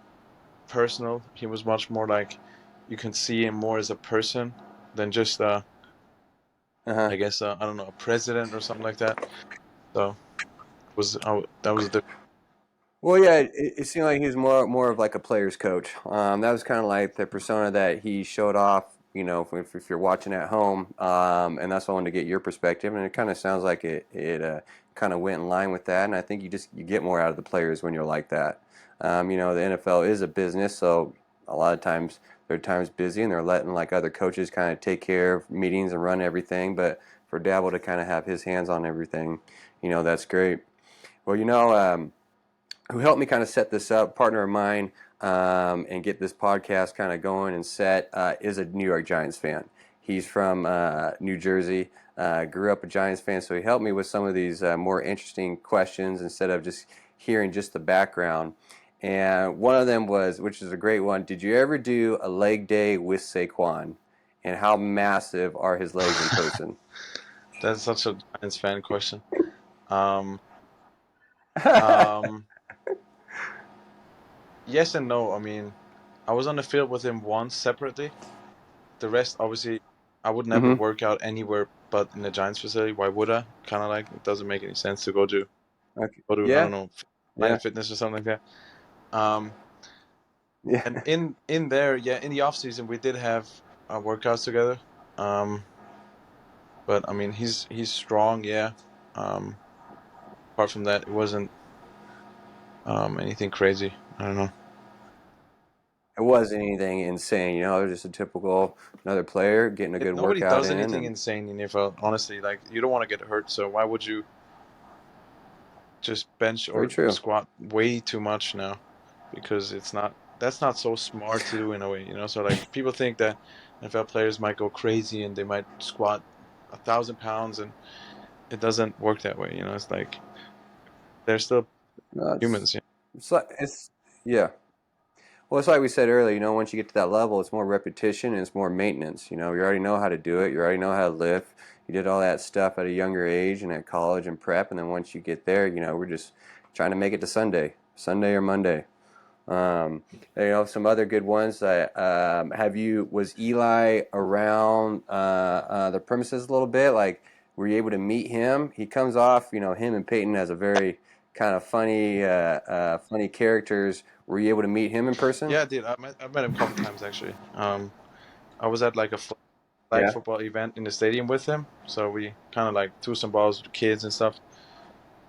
personal. He was much more like you can see him more as a person than just Uh-huh. I guess I don't know, a president or something like that. So that was the Well, yeah, it seemed like he was more of like a player's coach. That was kind of like the persona that he showed off. If you're watching at home, and that's why I wanted to get your perspective. And it kind of sounds like it kind of went in line with that. And I think you get more out of the players when you're like that. The NFL is a business, so a lot of times they're times busy and they're letting like other coaches kind of take care of meetings and run everything. But for Dabble to kind of have his hands on everything, that's great. Well, who helped me kind of set this up, partner of mine, and get this podcast kind of going and set, is a New York Giants fan. He's from New Jersey, grew up a Giants fan, so he helped me with some of these more interesting questions instead of just hearing just the background. And one of them was, which is a great one, did you ever do a leg day with Saquon? And how massive are his legs in person? that's such a Giants fan question. Um, um, yes and no. I mean, I was on the field with him once separately. The rest, obviously, I would never Mm-hmm. work out anywhere but in the Giants facility. Why would I? Kind of like it doesn't make any sense to go to. Okay. go to, I don't Yeah. know, Yeah. Planet Fitness or something like that. Yeah. And in there, yeah, in the off season we did have workouts together. Um, but I mean, he's strong, yeah. Um, apart from that, it wasn't anything crazy. I don't know. It wasn't anything insane, it was just a typical another player getting a good Nobody workout does in, anything and insane in NFL. Honestly, like you don't want to get hurt, so why would you just bench very or true. squat way too much now? Because it's not that's not so smart to do in a way, you know. So like people think that NFL players might go crazy and they might squat 1,000 pounds, and it doesn't work that way. You know, it's like they're still No, humans. it's like it's yeah. Well, it's like we said earlier. Once you get to that level, it's more repetition and it's more maintenance. You already know how to do it. You already know how to lift. You did all that stuff at a younger age and at college and prep, and then once you get there, we're just trying to make it to Sunday or Monday. Um, some other good ones. Was Eli around the premises a little bit? Like, were you able to meet him? He comes off, him and Peyton as a very kind of funny characters. Were you able to meet him in person? Yeah, I did. I met him a couple times actually. I was at like a flag Yeah. football event in the stadium with him, so we kind of like threw some balls with the kids and stuff.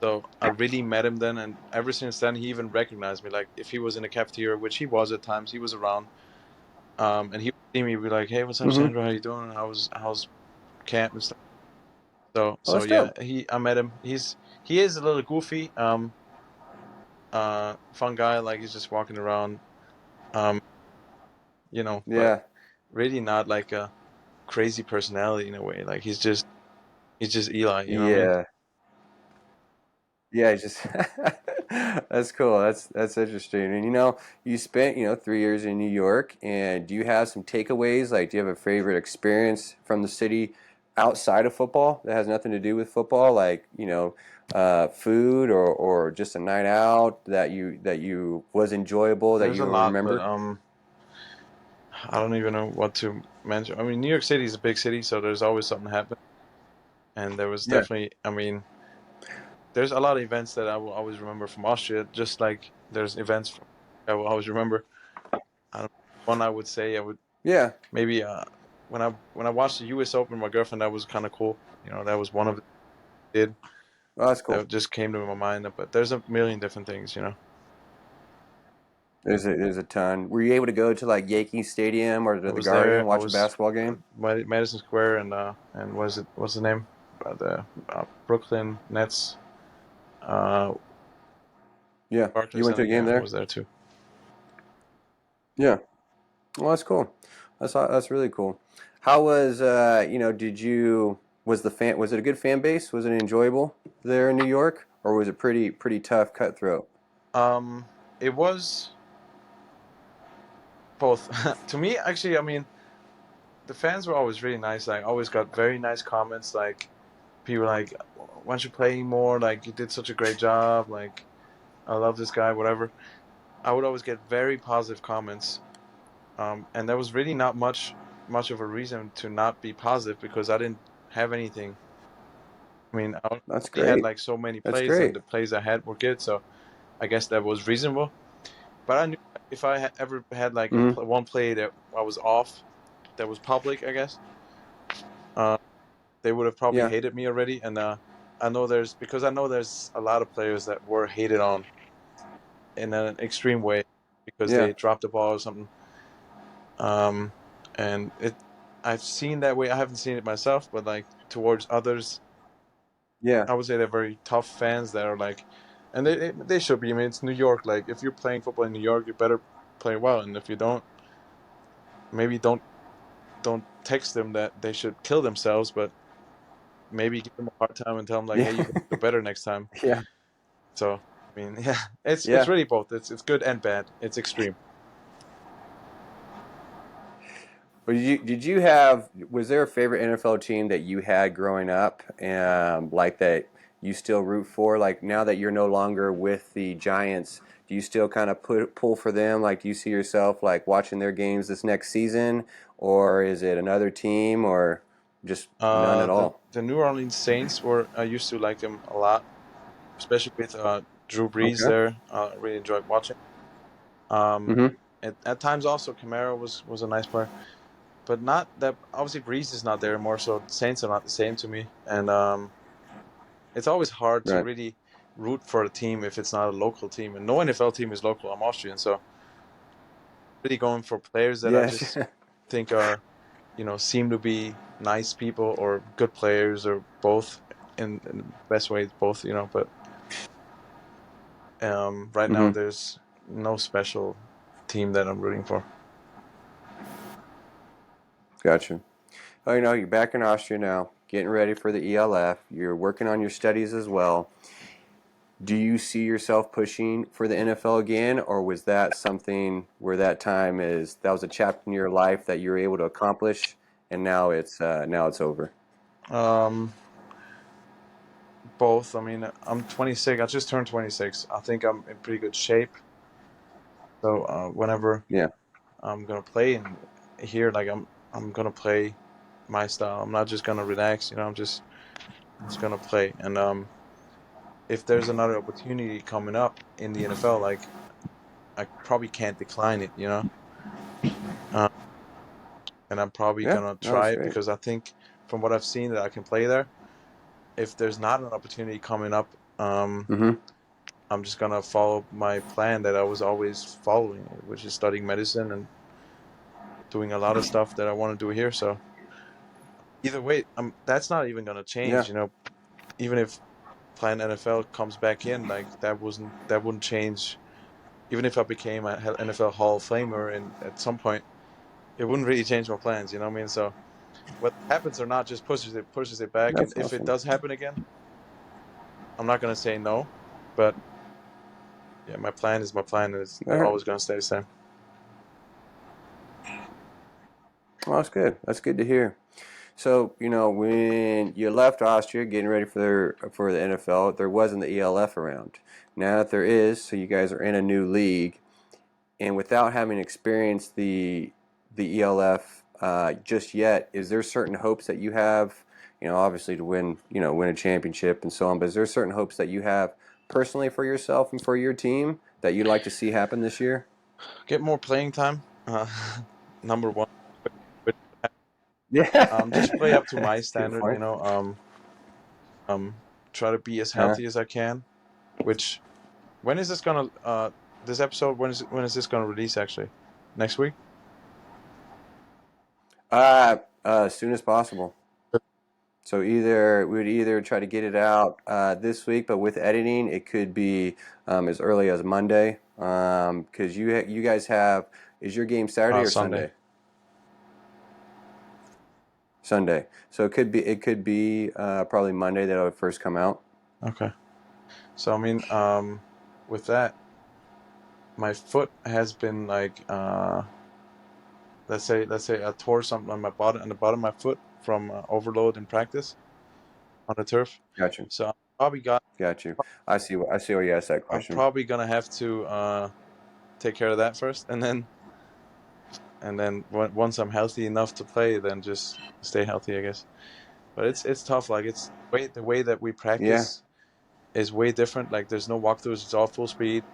So I really met him then, and ever since then, he even recognized me. Like if he was in the cafeteria, which he was at times, he was around. And he would see me, be like, "Hey, what's up, Mm-hmm. Sandro? How you doing? How's camp and stuff?" So Oh, so that's yeah, dope. I met him. He is a little goofy, fun guy. Like he's just walking around, um, but Yeah. really not like a crazy personality in a way. Like he's just Eli. You know what I mean? Yeah. Yeah, just that's cool. That's interesting. And you spent, 3 years in New York, and do you have some takeaways? Like, do you have a favorite experience from the city outside of football that has nothing to do with football? Like, food or just a night out that you was enjoyable that There's a you lot, but remember? I don't even know what to mention. I mean, New York City is a big city, so there's always something happening. And there was Yeah. definitely, I mean, there's a lot of events that I will always remember from Austria. Just like there's events from I will always remember. I don't, one I would say I would Yeah. maybe when I watched the U.S. Open, my girlfriend, that was kind of cool. That was one of the did Well, that's cool. that just came to my mind. But there's a million different things. There's a ton. Were you able to go to like Yankee Stadium or I to the was Garden there. and I watch a was basketball game? Madison Square and what's the name? The Brooklyn Nets. Yeah. You Barclays went to Center. a game Yeah, I there? was there too. Yeah. Well, that's cool. That's really cool. How was did you was it a good fan base? Was it enjoyable there in New York, or was it pretty tough, cutthroat? Um, it was both. To me, actually, I mean, the fans were always really nice. Like, always got very nice comments. Like, people like, "Why don't you play more? Like, you did such a great job. Like, I love this guy. Whatever." I would always get very positive comments. And there was really not much of a reason to not be positive because I didn't have anything. I mean, I That's only had great. like so many That's plays, and great. the plays I had were good. So I guess that was reasonable. But I knew if I ever had like Hmm. one play that I was off, that was public, I guess, uh, they would have probably Yeah. hated me already. And I know there's a lot of players that were hated on in an extreme way because Yeah. they dropped the ball or something. Um, and I've seen that way. I haven't seen it myself, but like towards others, Yeah. I would say they're very tough fans that are like, and they should be. I mean, it's New York. Like, if you're playing football in New York, you better play well. And if you don't, maybe don't text them that they should kill themselves, but maybe give them a hard time and tell them like, Yeah. hey, you can do better next time. Yeah. So I mean, yeah, it's Yeah. really both. It's good and bad. It's extreme. But did you have was there a favorite NFL team that you had growing up, like that you still root for? Like now that you're no longer with the Giants, do you still kind of pull for them? Like, do you see yourself like watching their games this next season, or is it another team, or just none at The all? New Orleans Saints were I used to like them a lot. especially with Drew Brees Okay. there. I really enjoyed watching. Mm-hmm. At times also Camaro was a nice player, but not that obviously Brees is not there more. So Saints are not the same to me, and it's always hard to Right. really root for a team if it's not a local team. And no NFL team is local. I'm Austrian, so really going for players that I Yes. just think are, seem to be nice people or good players or both in the best ways, both, But right now, Mm-hmm. there's no special team that I'm rooting for. Gotcha. Oh, you're back in Austria now, getting ready for the ELF. You're working on your studies as well. Do you see yourself pushing for the NFL again, or was that something where that was a chapter in your life that you were able to accomplish, and now it's over? Um, Both. I mean, I'm 26. I just turned 26. I think I'm in pretty good shape. So whenever Yeah. I'm gonna play in here, like I'm gonna play my style. I'm not just gonna relax. I'm just gonna play. And if there's another opportunity coming up in the NFL, like I probably can't decline it. Uh, and I'm probably Yeah. gonna No, try that's it great. because I think from what I've seen that I can play there. If there's not an opportunity coming up, Mm-hmm. I'm just gonna follow my plan that I was always following, which is studying medicine and doing a lot of stuff that I want to do here. So either way, that's not even gonna Yeah. change. Even if playing NFL comes back in, like that wouldn't change. Even if I became a NFL Hall of Famer, and at some point, it wouldn't really change my plans. You know what I mean? So whether it happens or not, just pushes it back. And That's if it awesome. does happen again, I'm not gonna say no, but yeah, my plan is my plan, and it's All right. always gonna stay the same. Well, that's good. That's good to hear. So, when you left Austria, getting ready for the NFL, there wasn't the ELF around. Now that there is, so you guys are in a new league, and without having experienced the ELF just yet, is there certain hopes that you have? Obviously to win a championship and so on. But is there certain hopes that you have personally for yourself and for your team that you'd like to see happen this year? Get more playing time. Number one, but, just play Yeah, up to my that's a good standard. point. Try to be as Uh, healthy as I can. Which when is this gonna this episode? When is this gonna release? Actually, next week. as soon as possible. So either we would either try to get it out this week, but with editing, it could be as early as Monday. Because you guys have is your game Saturday or Sunday. Sunday? Sunday. So it could be probably Monday that it would first come out. Okay. So I mean, with that, my foot has been like let's say I tore something on the bottom of my foot from overload in practice on the turf. Got you. So probably got Got you. I see why you asked that I'm question. probably gonna have to take care of that first, and then once I'm healthy enough to play, then just stay healthy, I guess. But it's tough. Like it's the way that we Yeah. practice is way different. Like there's no walkthroughs. It's all full speed.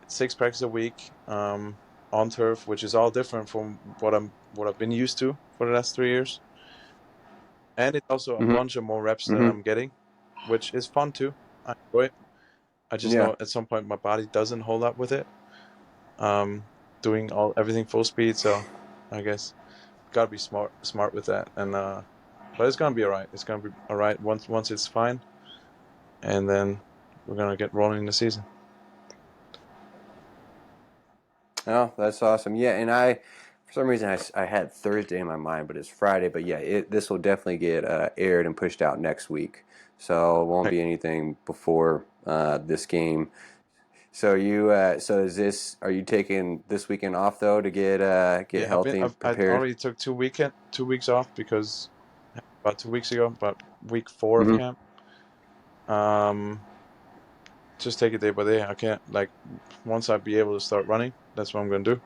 It's 6 practices a week on turf, which is all different from what I've been used to for the last 3 years. And it's also a Mm-hmm. bunch of more reps that Mm-hmm. I'm getting, which is fun too. I enjoy it. I just Yeah. know at some point my body doesn't hold up with it. Um, Doing everything full speed, so I guess gotta be smart with that. And but it's gonna be all right. It's gonna be all right once it's fine, and then we're gonna get rolling in the season. Oh, that's awesome. Yeah, and for some reason, I had Thursday in my mind, but it's Friday. But yeah, this will definitely get aired and pushed out next week. So it won't Like, be anything before this game. So are you taking this weekend off though to get yeah, healthy I've and I prepared? already took 2 weeks off because about 2 weeks ago, about week 4 of Hmm. camp. Um, just take it day by day. I can't like once I be able to start running, that's what I'm gonna do.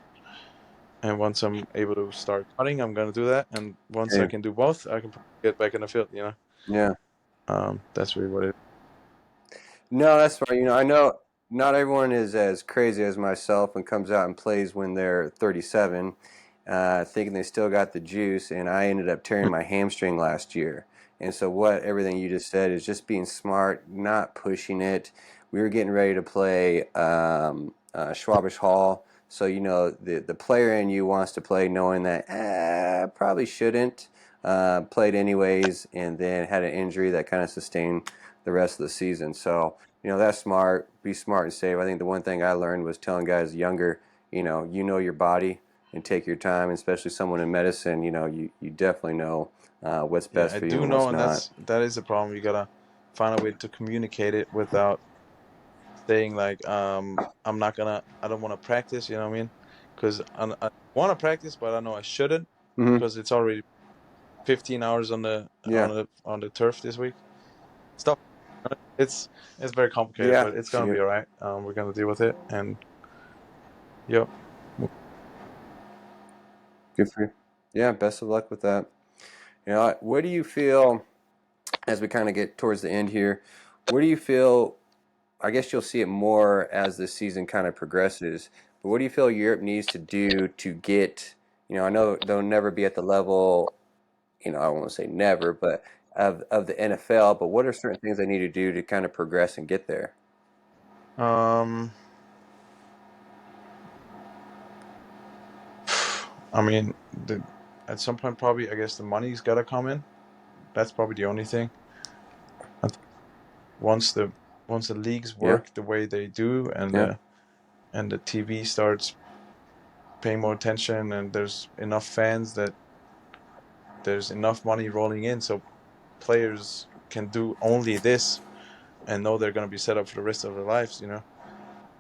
And once I'm able to start cutting, I'm gonna do that. And once I Yeah. can do both, I can get back in the field. Yeah. That's really what it is. No, that's fine. I know not everyone is as crazy as myself and comes out and plays when they're 37, thinking they still got the juice. And I ended up tearing my hamstring last year. And so, what everything you just said is just being smart, not pushing it. We were getting ready to play Schwabish Hall. So, the player in you wants to play knowing that probably shouldn't. Played anyways, and then had an injury that kind of sustained the rest of the season. So, that's smart. Be smart and save. I think the one thing I learned was telling guys younger, you know your body and take your time, especially someone in medicine, you definitely know what's Yeah, best I for you do and know, what's and not. that is a problem. You gotta find a way to communicate it without saying like, I don't want to practice. You know what I mean? Because I want to practice, but I know I shouldn't Hmm. because it's already 15 hours Yeah. on the turf this week. Stuff. It's it's very complicated, Yeah. but it's So gonna be all right. We're gonna deal with it, and yep. good for you. Yeah. Best of luck with that. What do you feel as we kind of get towards the end here? Where do you feel? I guess you'll see it more as the season kind of progresses. But what do you feel Europe needs to do to get? I know they'll never be at the level. I won't say never, but of the NFL. But what are certain things they need to do to kind of progress and get there? Um, I mean, at some point, probably, I guess the money's gotta come in. That's probably the only thing. I think once the once the leagues Yeah, work the way they do, yeah, and the TV starts paying more attention, and there's enough fans that there's enough money rolling in, so players can do only this and know they're gonna be set up for the rest of their lives.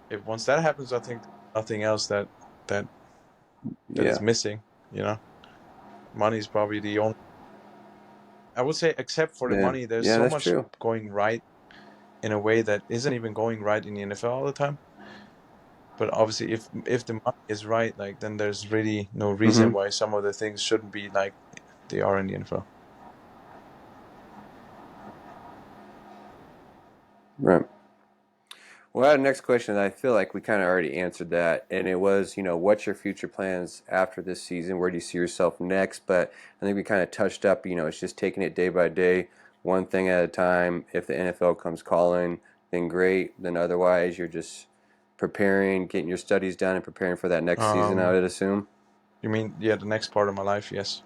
If once that happens, I think nothing else that that is yeah, missing. You know, money is probably the only. I would say, except for the yeah, money, there's yeah. so That's much true. going right in a way that isn't even going right in the NFL all the time. But obviously, if the money is right, like then there's really no reason Hmm. why some of the things shouldn't be like they are in the NFL. Right. Well, our next question, I feel like we kind of already answered that, and it was, what's your future plans after this season? Where do you see yourself next? But I think we kind of touched up, it's just taking it day by day, one thing at a time. If the NFL comes calling, then great. Then otherwise, you're just preparing, getting your studies done, and preparing for that next season, I Um, would assume. you mean, yeah, the next part of my life? Yes.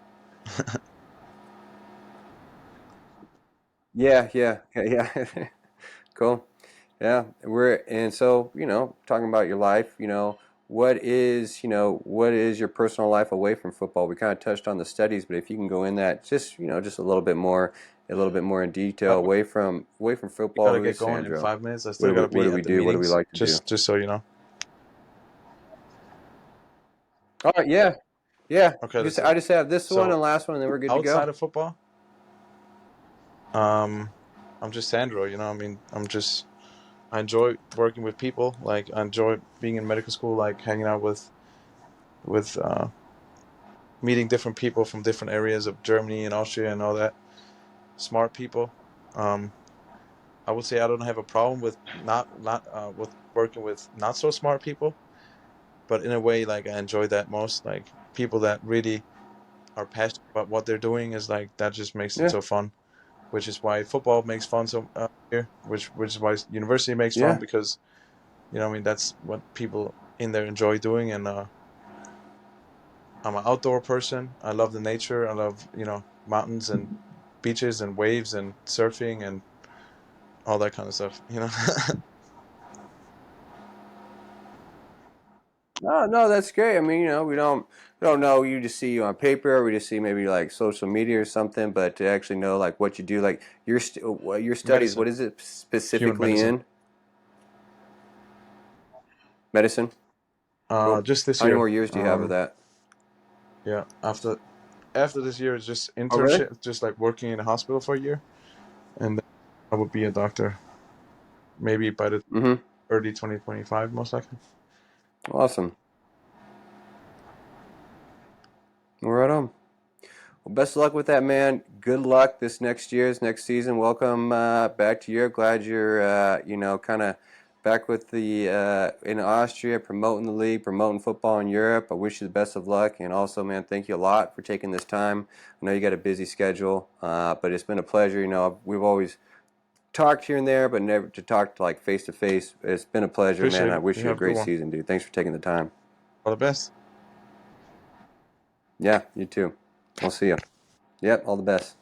Yeah, yeah, yeah, yeah. Cool. Yeah, and so, talking about your life, what is your personal life away from football? We kind of touched on the studies, but if you can go in that just a little bit more in detail But away from we football, gotta who get is going in Sandro? 5 minutes. I What still do we gotta what be do we at the do? What do we meetings. like to do? Just so you know. All right, yeah. Yeah. Okay, Just that's it. I just have this one So and last one and then we're good to outside go. of football, um, I'm just Sandro. I mean, I enjoy working with people. Like I enjoy being in medical school, like hanging out with meeting different people from different areas of Germany and Austria and all that. Smart people. Um, I would say I don't have a problem with not with working with not so smart people, but in a way, like I enjoy that most. Like people that really are passionate about what they're doing is like that just makes it Yeah. so fun. Which is why football makes fun so here. Which is why university makes fun Yeah. because I mean that's what people in there enjoy doing, and I'm an outdoor person. I love the nature. I love mountains and beaches and waves and surfing and all that kind of stuff. No, no, that's great. I mean, we don't know you just see you on paper, we just see maybe like social media or something, but to actually know like what you do, like your studies, what Medicine, is it human specifically medicine. in? Medicine? Cool. Just this How many year. more years do you have of that? Yeah. After this year is just Oh, really? internship, just like working in a hospital for a year, and then I would be a doctor. Maybe by the Mm-hmm. early 2025, most likely. Awesome. Well, right on. Well, best of luck with that, man. Good luck this next season. Welcome back to Europe. Glad you're, kind of back with the in Austria, promoting the league, promoting football in Europe. I wish you the best of luck, and also, man, thank you a lot for taking this time. I know you got a busy schedule, but it's been a pleasure. We've always talked here and there, but never to talk like face to face. It's been a pleasure, man. Appreciate I it. wish You you a have a good great one. season, dude. Thanks for taking the time. All the best. Yeah, you too. We'll see you. Yep, all the best.